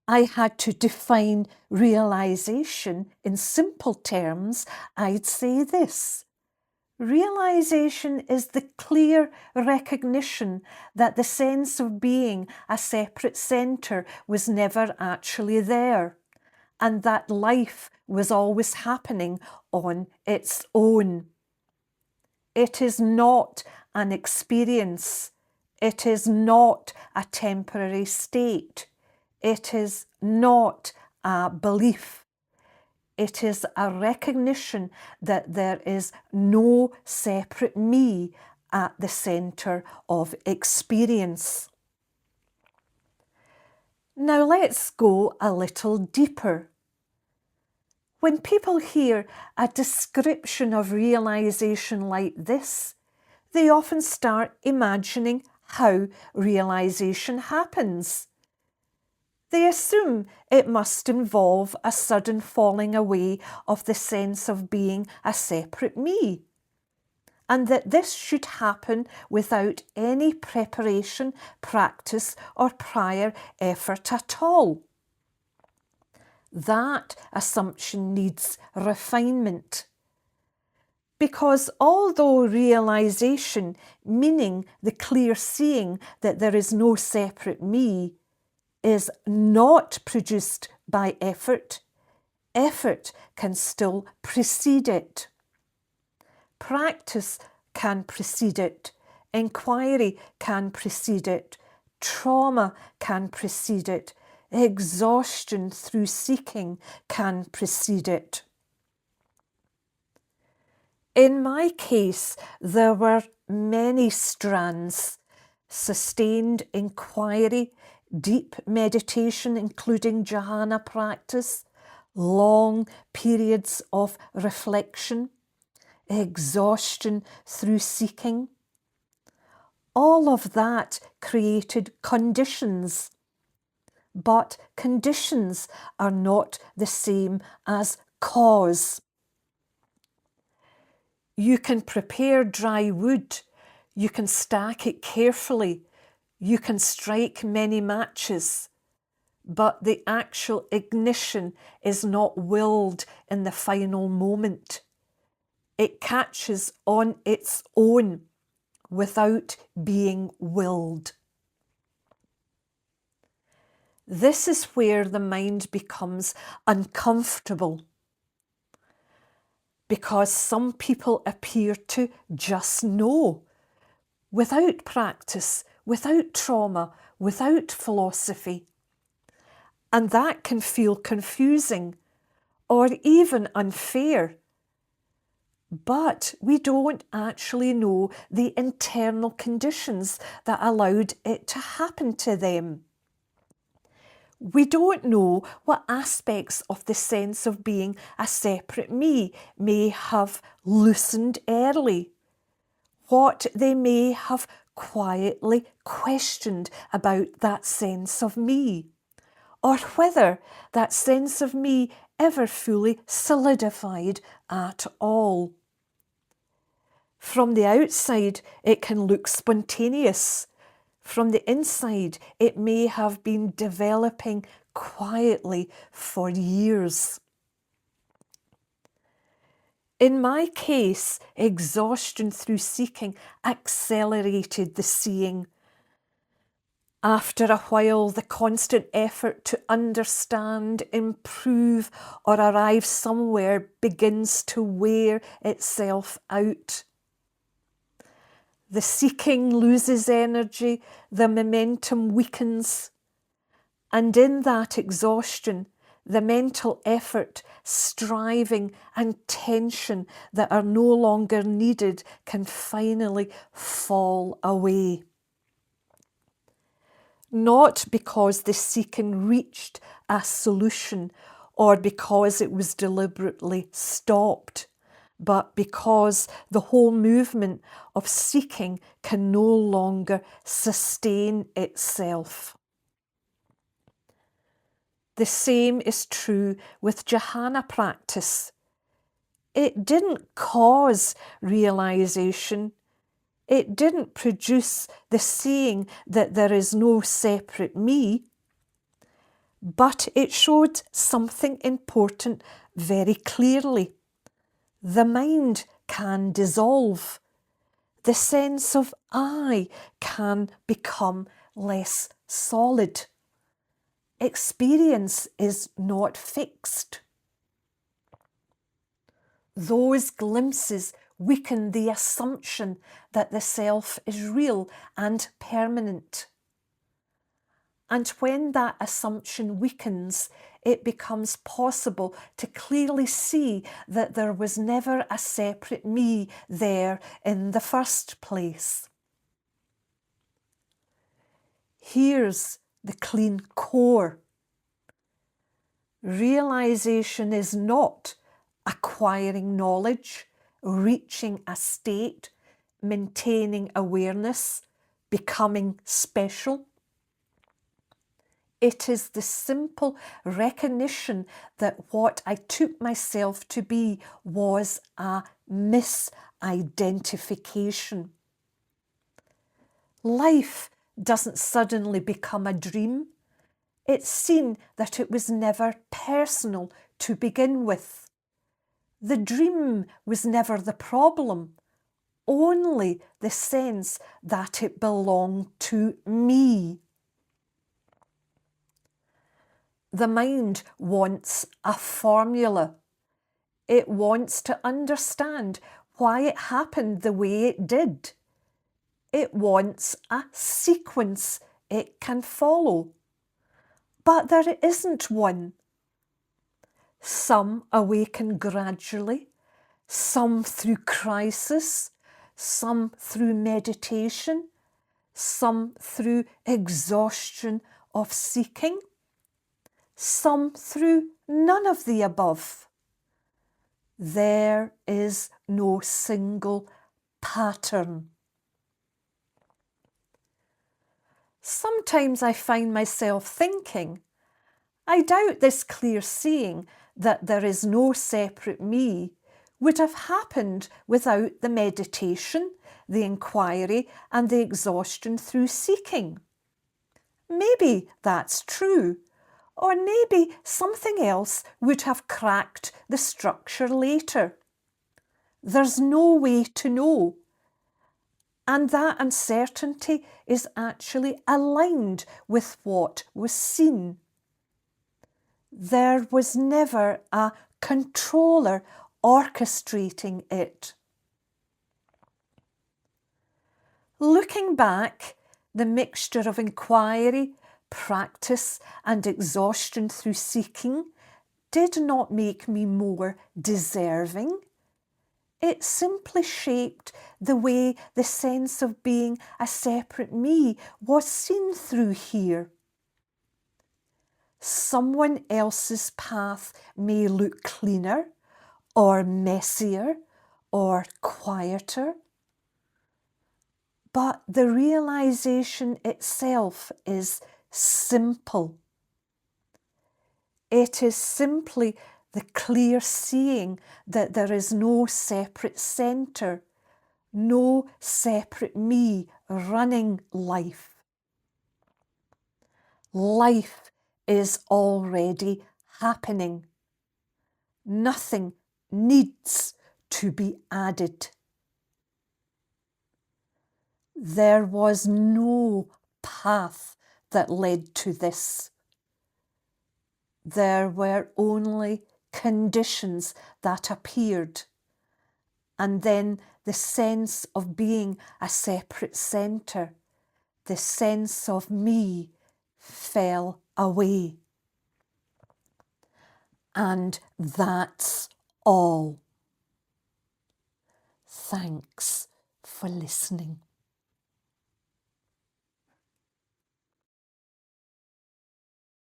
I had to define realization in simple terms, I'd say this. Realization is the clear recognition that the sense of being a separate centre was never actually there, and that life was always happening on its own. It is not an experience. It is not a temporary state. It is not a belief. It is a recognition that there is no separate me at the centre of experience. Now let's go a little deeper. When people hear a description of realization like this, they often start imagining how realization happens. They assume it must involve a sudden falling away of the sense of being a separate me, and that this should happen without any preparation, practice, or prior effort at all. That assumption needs refinement. Because although realization, meaning the clear seeing that there is no separate me, is not produced by effort, effort can still precede it. Practice can precede it. Inquiry can precede it. Trauma can precede it. Exhaustion through seeking can precede it. In my case, there were many strands: sustained inquiry, deep meditation, including Jhana practice, long periods of reflection, exhaustion through seeking. All of that created conditions. But conditions are not the same as cause. You can prepare dry wood, you can stack it carefully, you can strike many matches, but the actual ignition is not willed in the final moment. It catches on its own without being willed. This is where the mind becomes uncomfortable, because some people appear to just know, without practice, without trauma, without philosophy. And that can feel confusing or even unfair. But we don't actually know the internal conditions that allowed it to happen to them. We don't know what aspects of the sense of being a separate me may have loosened early, what they may have quietly questioned about that sense of me, or whether that sense of me ever fully solidified at all. From the outside, it can look spontaneous. From the inside, it may have been developing quietly for years. In my case, exhaustion through seeking accelerated the seeing. After a while, the constant effort to understand, improve, or arrive somewhere begins to wear itself out. The seeking loses energy, the momentum weakens, and in that exhaustion, the mental effort, striving, and tension that are no longer needed can finally fall away. Not because the seeking reached a solution or because it was deliberately stopped, but because the whole movement of seeking can no longer sustain itself. The same is true with Jhana practice. It didn't cause realization. It didn't produce the seeing that there is no separate me, but it showed something important very clearly. The mind can dissolve. The sense of I can become less solid. Experience is not fixed. Those glimpses weaken the assumption that the self is real and permanent. And when that assumption weakens, it becomes possible to clearly see that there was never a separate me there in the first place. Here's the clean core. Realization is not acquiring knowledge, reaching a state, maintaining awareness, becoming special. It is the simple recognition that what I took myself to be was a misidentification. Life doesn't suddenly become a dream. It's seen that it was never personal to begin with. The dream was never the problem, only the sense that it belonged to me. The mind wants a formula. It wants to understand why it happened the way it did. It wants a sequence it can follow. But there isn't one. Some awaken gradually, some through crisis, some through meditation, some through exhaustion of seeking, some through none of the above. There is no single pattern. Sometimes I find myself thinking, I doubt this clear seeing that there is no separate me would have happened without the meditation, the inquiry, and the exhaustion through seeking. Maybe that's true, or maybe something else would have cracked the structure later. There's no way to know. And that uncertainty is actually aligned with what was seen. There was never a controller orchestrating it. Looking back, the mixture of inquiry, practice, and exhaustion through seeking did not make me more deserving. It simply shaped the way the sense of being a separate me was seen through here. Someone else's path may look cleaner, or messier, or quieter, but the realization itself is simple. It is simply the clear seeing that there is no separate centre, no separate me running life. Life is already happening. Nothing needs to be added. There was no path that led to this. There were only conditions that appeared, and then the sense of being a separate centre, the sense of me, fell away. And that's all. Thanks for listening.